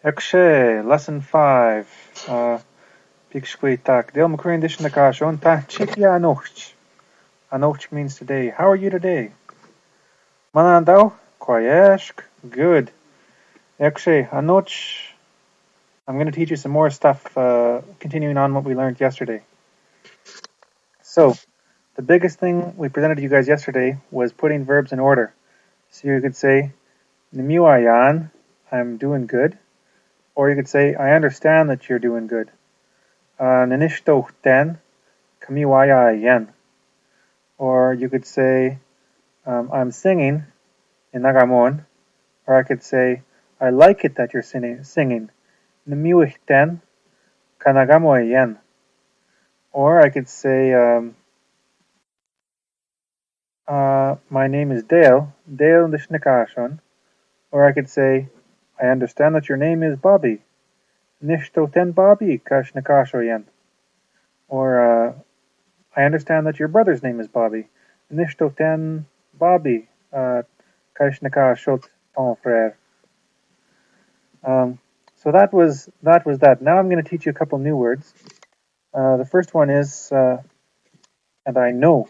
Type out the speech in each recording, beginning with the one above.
Akshay, lesson 5. Pikshkwitak. Dale McCrane dish nakashon ta chikya anoch. Anoch means today. How are you today? Manandao? Kwayeshk. Good. Akshay, anoch. I'm going to teach you some more stuff, continuing on what we learned yesterday. So, the biggest thing we presented to you guys yesterday was putting verbs in order. So you could say, Nimiwayan, I'm doing good. Or you could say, I understand that you're doing good. Nanishtohten, kamiwaya yen. Or you could say, I'm singing in Nagamon. Or I could say, I like it that you're singing. Namiwihten, kanagamoy yen. Or I could say, my name is Dale, Dale Nishnikashon. Or I could say, I understand that your name is Bobby. Nishtoten Bobby Kashnikasho yen. Or I understand that your brother's name is Bobby. Nishtoten Bobby Kashnikashot ton frère. So that was that. Now I'm going to teach you a couple new words. The first one is, and I know.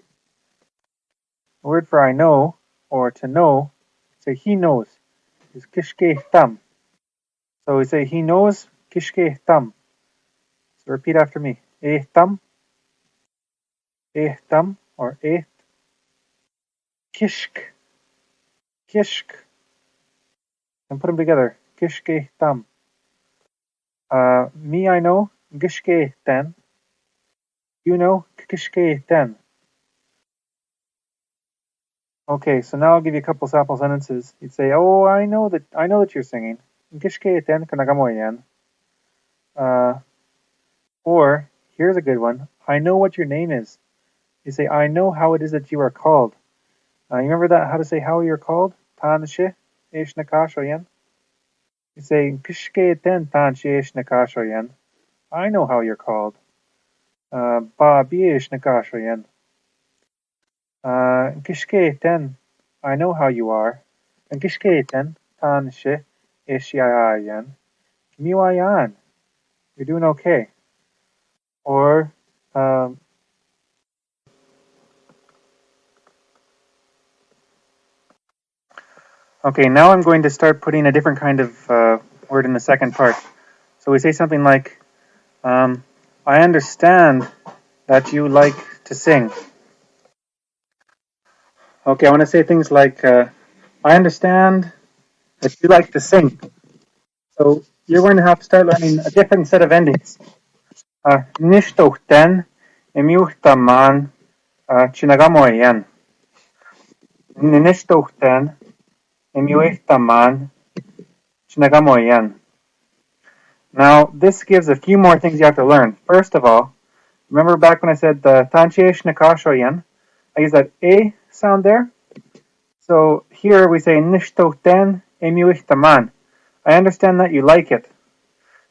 The word for I know, or to know, say he knows, is kishke tam. So we say he knows, kishke tam. So repeat after me. Tam, or kishk, kishk. And put them together. Kishke tam. Me, I know, gishke ten. You know, kishke ten. Okay, so now I'll give you a couple sample sentences. You'd say, "Oh, I know that you're singing." Gishke ten kanagamoyan. Or here's a good one. I know what your name is. You say, "I know how it is that you are called." You remember that? How to say how you're called? Tanshe ish nakashoyan. You say, "Gishke ten tanshe ish nakashoyan." I know how you're called. Ba ish nakashoyan. Gishke ten. I know how you are. Gishke ten tanshe ishiayan. Miwayan. You're doing okay. Or okay, now I'm going to start putting a different kind of word in the second part. So we say something like, I understand that you like to sing. Okay, I want to say things like, I understand that you like to sing. So you're going to have to start learning a different set of endings. Nishtohten emiuhtaman chinagamoyen. Nishtohten emiuhtaman chinagamoyen. Now, this gives a few more things you have to learn. First of all, remember back when I said the Tanchiesh Nakashoyen, I use that A sound there. So here we say Nishtoten Emuichtaman. I understand that you like it.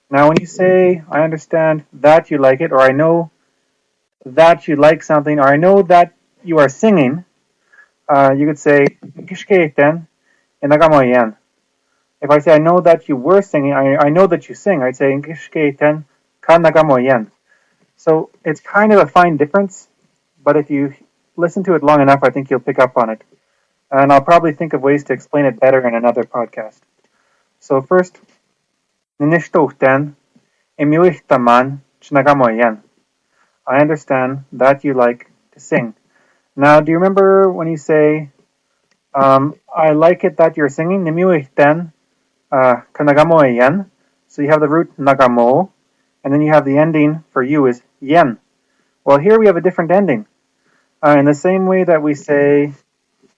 Now, when you say I understand that you like it, or I know that you like something, or I know that you are singing, you could say Kishkeiten Enagamoyen. If I say I know that you were singing, I know that you sing, I'd say Kishkeiten Kanagamoyen. So it's kind of a fine difference, but if you listen to it long enough, I think you'll pick up on it. And I'll probably think of ways to explain it better in another podcast. So first, Ninishtohten Emiuchtaman Chnagamoyen. I understand that you like to sing. Now, do you remember when you say, I like it that you're singing? Nimiuchten Kanagamoyen. So you have the root nagamo, and then you have the ending for you is yen. Well, here we have a different ending. In the same way that we say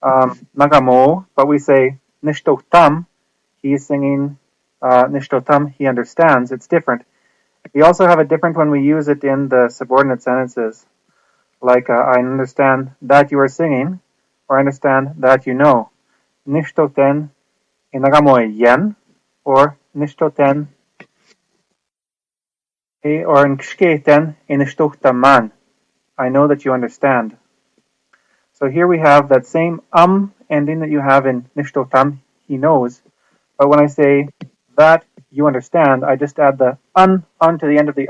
nagamo, but we say nishtotam, he is singing nishtotam, he understands, it's different. We also have it different when we use it in the subordinate sentences, like I understand that you are singing, or I understand that you know. Nishtoten inagamoy yen, or nishtoten or nkshketen inishtotaman. I know that you understand. So here we have that same ending that you have in nishtotam, he knows. But when I say that you understand, I just add the un to the end of the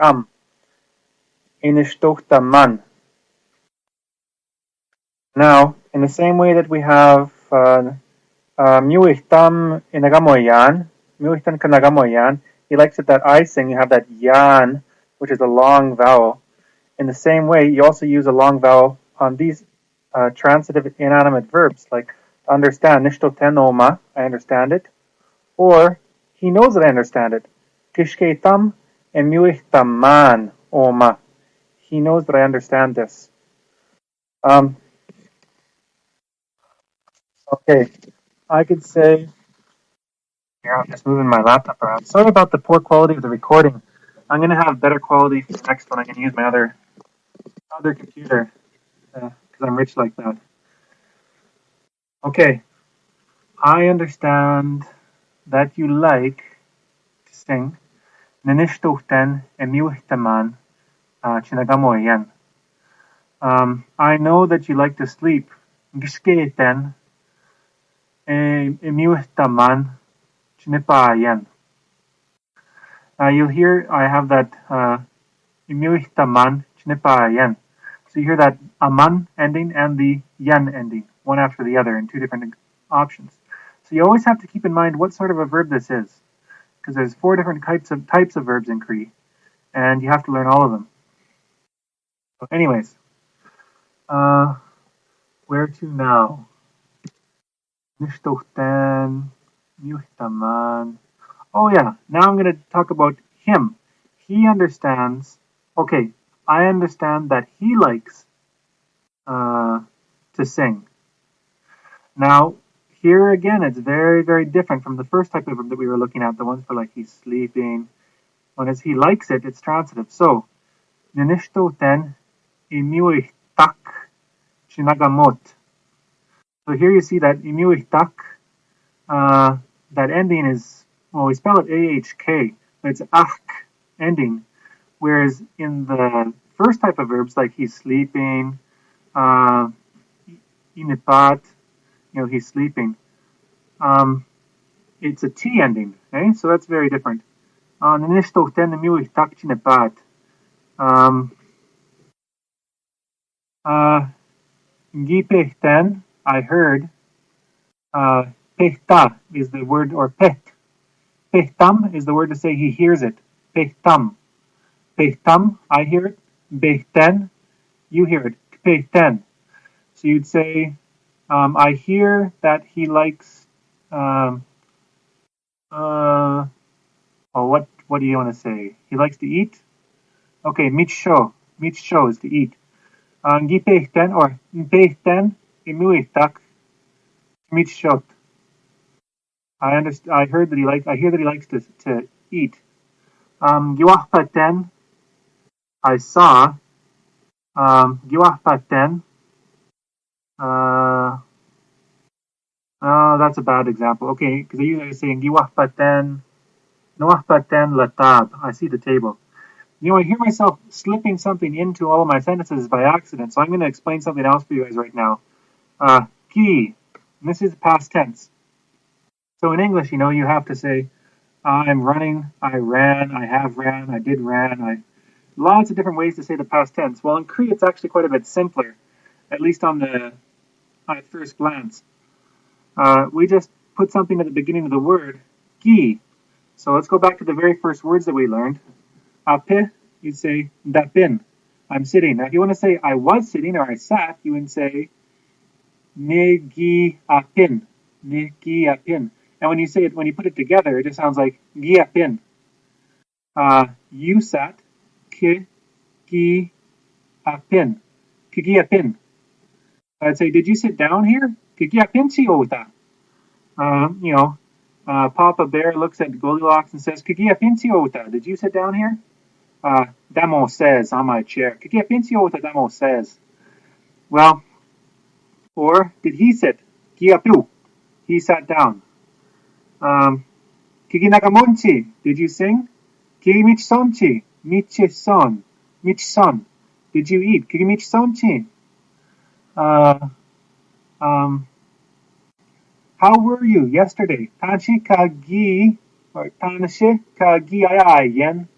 Inishtohtaman. Now, in the same way that we have Miuhtam inagamoyan, Miuhtan kanagamoyan, he likes it that I sing, you have that yan, which is a long vowel. In the same way, you also use a long vowel on these transitive inanimate verbs, like understand, nishtotenoma, I understand it, or he knows that I understand it. Kishketam and Miuhtaman oma. He knows that I understand this. Okay, I could say, here I'm just moving my laptop around. Sorry about the poor quality of the recording. I'm going to have better quality for the next one. I can use my other computer because I'm rich like that. Okay, I understand that you like to sing. Nanishtohten emiuhtaman chinagamoyen. I know that you like to sleep. Gishketen emiuhtaman chinipayen. You'll hear I have that imiuhtaman chinipayen. So you hear that aman ending and the yen ending, one after the other in two different options. So you always have to keep in mind what sort of a verb this is, because there's 4 different types of verbs in Cree, and you have to learn all of them. So anyways, where to now? Nishtohten, miuhtaman. Oh yeah, now I'm going to talk about him. He understands. Okay, I understand that he likes to sing. Now, here again, it's very, very different from the first type of verb that we were looking at, the ones for like he's sleeping. When it's he likes it, it's transitive. So, ninishtoten imiuihtak chinagamot. So here you see that imiuihtak, that ending is, well, we spell it AHK, but it's ach ending. Whereas in the first type of verbs, like he's sleeping, inipat, he's sleeping, it's a T ending, okay? So that's very different. Ninishtohten imiuihtak chinipat. Ngipehten, I heard. Pehta is the word, or pet. Pehtam is the word to say he hears it. Pehtam. Pehtam, I hear it. Behten, you hear it. Pehten. So you'd say, I hear that he likes, what do you want to say? He likes to eat? Okay, mitsho. Mitsho is to eat. Ngipehten, or pehten, imuitak, mitshot. I heard that I hear that he likes to eat. Giwahpaten, I saw. Giwahpaten. That's a bad example. Okay, because I usually say giwahpaten, noahpaten latab. I see the table. I hear myself slipping something into all of my sentences by accident, so I'm going to explain something else for you guys right now. Ki. This is past tense. So in English, you have to say, I'm running, I ran, I have ran, I did ran. Lots of different ways to say the past tense. Well, in Cree, it's actually quite a bit simpler, at least at first glance. We just put something at the beginning of the word, ki. So let's go back to the very first words that we learned. Ape, you'd say, dapin. I'm sitting. Now, if you want to say I was sitting or I sat, you would say, negi apin. Negi apin. And when you put it together, it just sounds like giapin. You sat, ki apin. Kigiapin. I'd say, did you sit down here? Kigiapin siota. Papa Bear looks at Goldilocks and says, Kigiapin siota. Did you sit down here? Damo says on my chair. Kigiapin siota, Damo says. Well, or did he sit? Kiapu. He sat down. Kiginagamonchi, did you sing? Kigimichsonchi, michison, michson, did you eat? Kigimichsonchi. How were you yesterday? Tachi kagi or Tanshi Kagiayan.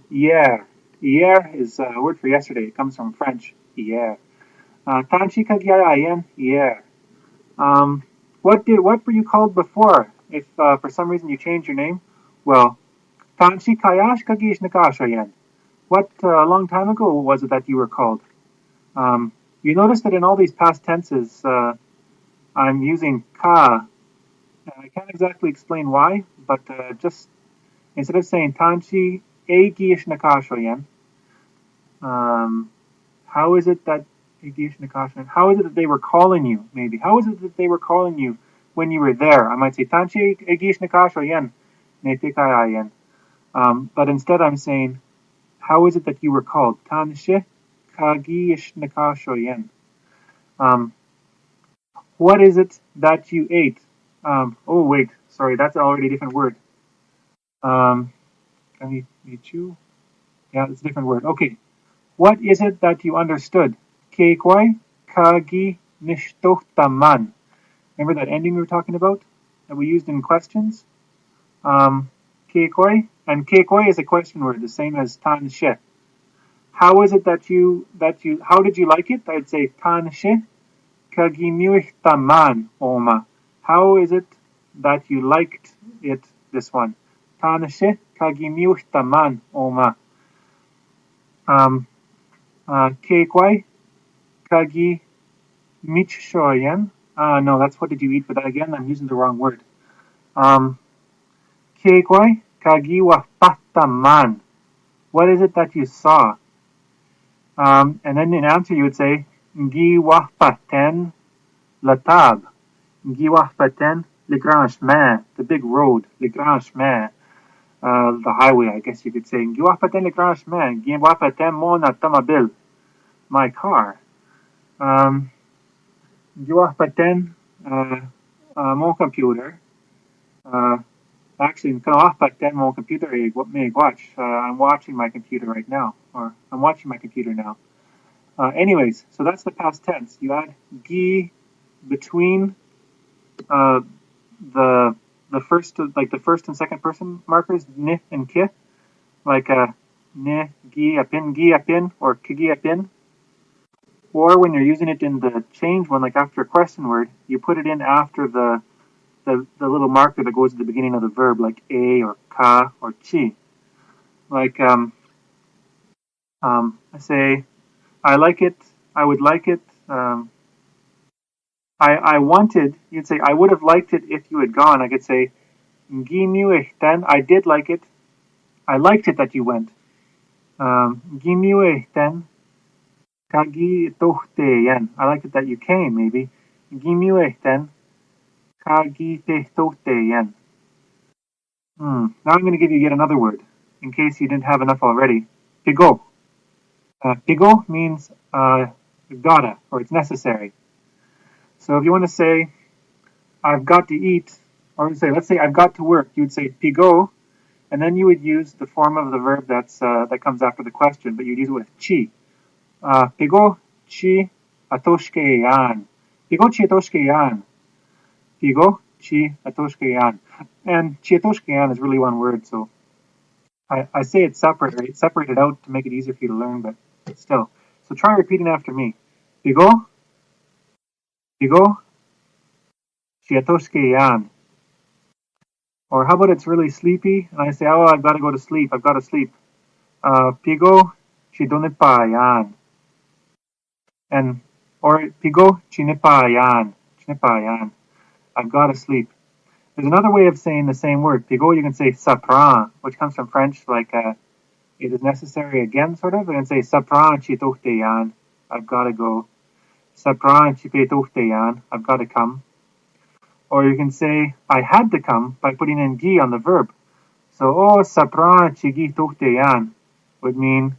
Hier. Hier is a word for yesterday. It comes from French. Hier. Tanshi Kagiayan. Hier. What were you called before? If for some reason you changed your name, well, Tanshi Kayash Kagish Nakashayan. What a long time ago was it that you were called? You notice that in all these past tenses, I'm using ka. I can't exactly explain why, but just instead of saying Tanshi Egish Nakashayan, how is it that how is it that they were calling you? Maybe how is it that they were calling you when you were there? I might say Tanshi Egish Nakashayan, Netikayayan. But instead, I'm saying, how is it that you were called? Tanshi Kagish Nakashayan. What is it that you ate? Oh wait, sorry, that's already a different word. Can we chew? Yeah, it's a different word. Okay. What is it that you understood? Kekwai kagi nishtohtaman. Remember that ending we were talking about that we used in questions? Kekwai, and kekwai is a question word, the same as tan she. How is it how did you like it? I'd say tan she kagi niuhtaman oma. How is it that you liked it? This one. Tan she kagi niuhtaman oma. Kekwai kagi michshoyan. No, that's what did you eat, but again, I'm using the wrong word. Kekwai kagi wafataman. What is it that you saw? And then in answer, you would say, Ngi wafpaten latab. Ngi wafpaten le grand chemin, the big road, le grand chemin, the highway, I guess you could say. Ngi wafpaten le grand chemin. Ngi wafpaten mon automobil, my car. Ngi wafpaten mon computer. Actually, mon computer may watch. I'm watching my computer right now, or I'm watching my computer now. Anyways, so that's the past tense. You add gi between the first and second person markers, ni and ki, like ni gi apin, or kigi apin. Or when you're using it in the change one, like after a question word, you put it in after the little marker that goes at the beginning of the verb, like a or ka or chi. Like I say, I like it, I would like it. I wanted, you'd say, I would have liked it if you had gone. I could say, then I did like it. I liked it that you went. Then kagi tohteyan. I liked it that you came, maybe. Then kagi tohteyan. Now I'm going to give you yet another word, in case you didn't have enough already. Pigo. Pigo means gotta, or it's necessary. So if you want to say, I've got to eat, or say, let's say I've got to work, you would say pigo, and then you would use the form of the verb that comes after the question, but you'd use it with chi. Pigo chi atoshkeyan. Pigo chi atoshkeyan. Pigo chi atoshkeyan. And chi atoshkeyan is really one word, so I say it's separated out to make it easier for you to learn, but still. So try repeating after me. Pigo, pigo, chi atoshkeyan. Or how about it's really sleepy, and I say, oh, I've got to go to sleep. I've got to sleep. Pigo chidonipayan. And or pigo chinipayan. Chinipayan. I've got to sleep. There's another way of saying the same word. Pigo, you can say sapran, which comes from French, like it is necessary again, sort of. You can say sapran chitohteyan. I've got to go. Sapran chipetohteyan. I've got to come. Or you can say, I had to come, by putting in gi on the verb. So, sapran chigi tohteyan would mean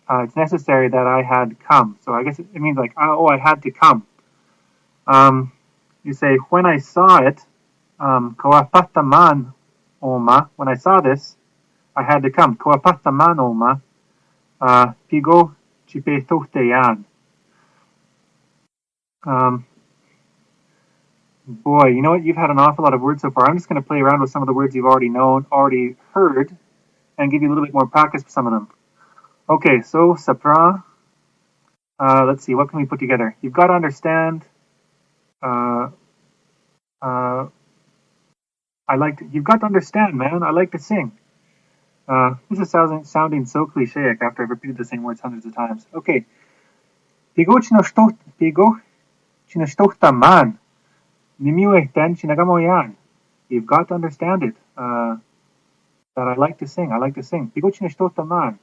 it's necessary that I had come. So I guess it means like, I had to come. You say, when I saw it, kawapataman oma, when I saw this, I had to come. Kawapataman oma, pigo chipetohteyan. Boy, you know what? You've had an awful lot of words so far. I'm just going to play around with some of the words you've already known, already heard, and give you a little bit more practice with some of them. Okay, so sapra. Let's see, what can we put together? You've got to understand. You've got to understand, man. I like to sing. This is sounding so cliche after I've repeated the same words hundreds of times. Okay. Pigo chinoshtohta man. Nimiuehten chinagamoyan. You've got to understand it. That I like to sing. I like to sing. Pigo chinoshtohta man.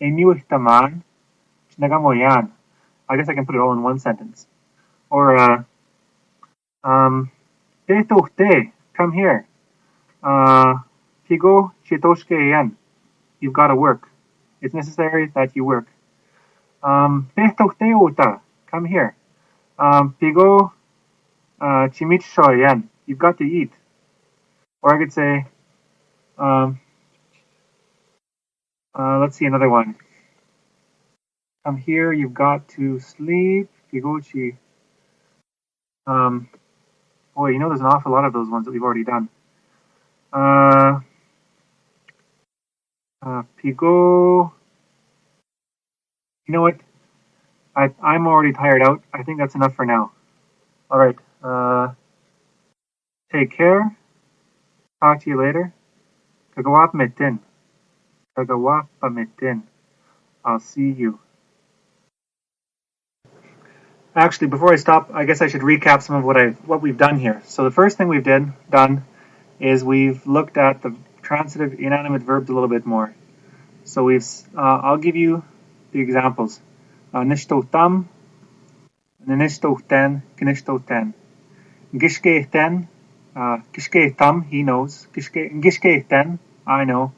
Emiuehta man. Chinagamoyan. I guess I can put it all in one sentence. Or, Te, come here. Pigo chitoshkeyan. You've got to work. It's necessary that you work. Te, come here. Pigo chimichoyan. You've got to eat. Or I could say, let's see another one. Come here, you've got to sleep. Pigochi. Boy, you know there's an awful lot of those ones that we've already done. Pigo. You know what? I'm already tired out. I think that's enough for now. All right. Take care. Talk to you later. Kagawap metin. Kagawap metin. I'll see you. Actually, before I stop, I guess I should recap some of what we've done here. So the first thing we've done is we've looked at the transitive inanimate verbs a little bit more. So I'll give you the examples. Nishtotam, ninishtoten, kinishtoten. Gishkehten, kishkehtam, he knows. Gishkehten, I know.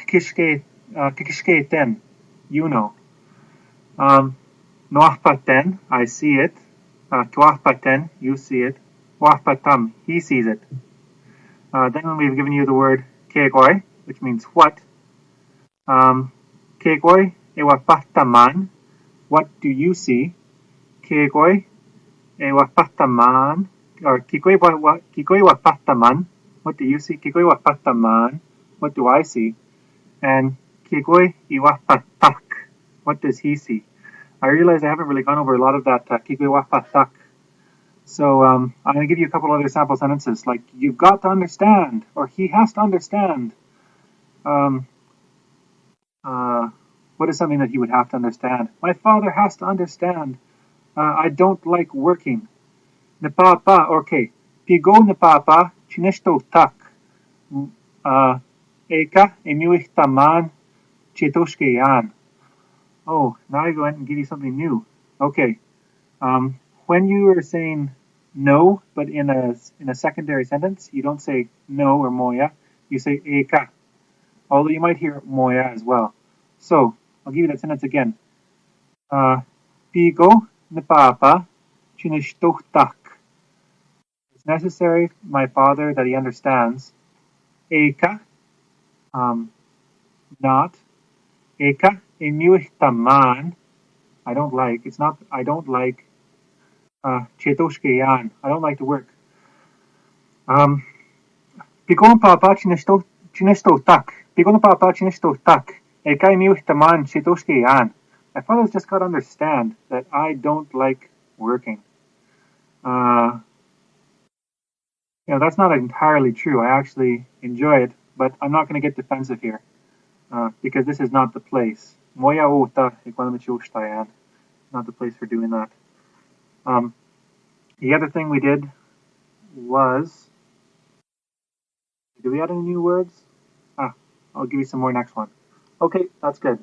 Kishkehten, you know. Noahpaten, I see it. Tuahpaten, you see it. Wahpatam, he sees it. Then we've given you the word kegoi, which means what. Kegoi ewapataman, what do you see? Kegoi ewapataman, or kikoi wapataman, what do you see? Kikoi wapataman, what do I see? And kikoi iwapatak, what does he see? I realize I haven't really gone over a lot of that kikoi wapatak. So I'm going to give you a couple other sample sentences, like you've got to understand, or he has to understand. What is something that he would have to understand? My father has to understand. I don't like working. Napapa, okay. Pigo napapa, chineshto tak. Eka emiuich taman, chetoshke yan. Oh, now I go ahead and give you something new. Okay. When you are saying no, but in a secondary sentence, you don't say no or moya. You say eka. Although you might hear moya as well. So I'll give you that sentence again. Pigo napapa chinishtohtak. It's necessary, my father, that he understands. Eka, not. Eka emiuhtaman. I don't like. It's not. I don't like. Chetoshkeyan. I don't like to work. Pigo napapa chinishtohtak. Pigo napapa chinishtohtak. Eka emiuhtaman chetoshkeyan. My father's just got to understand that I don't like working. That's not entirely true. I actually enjoy it, but I'm not going to get defensive here because this is not the place. Moya uta iguanamichushtayan. Not the place for doing that. The other thing we did was, do we add any new words? I'll give you some more next one. Okay, that's good.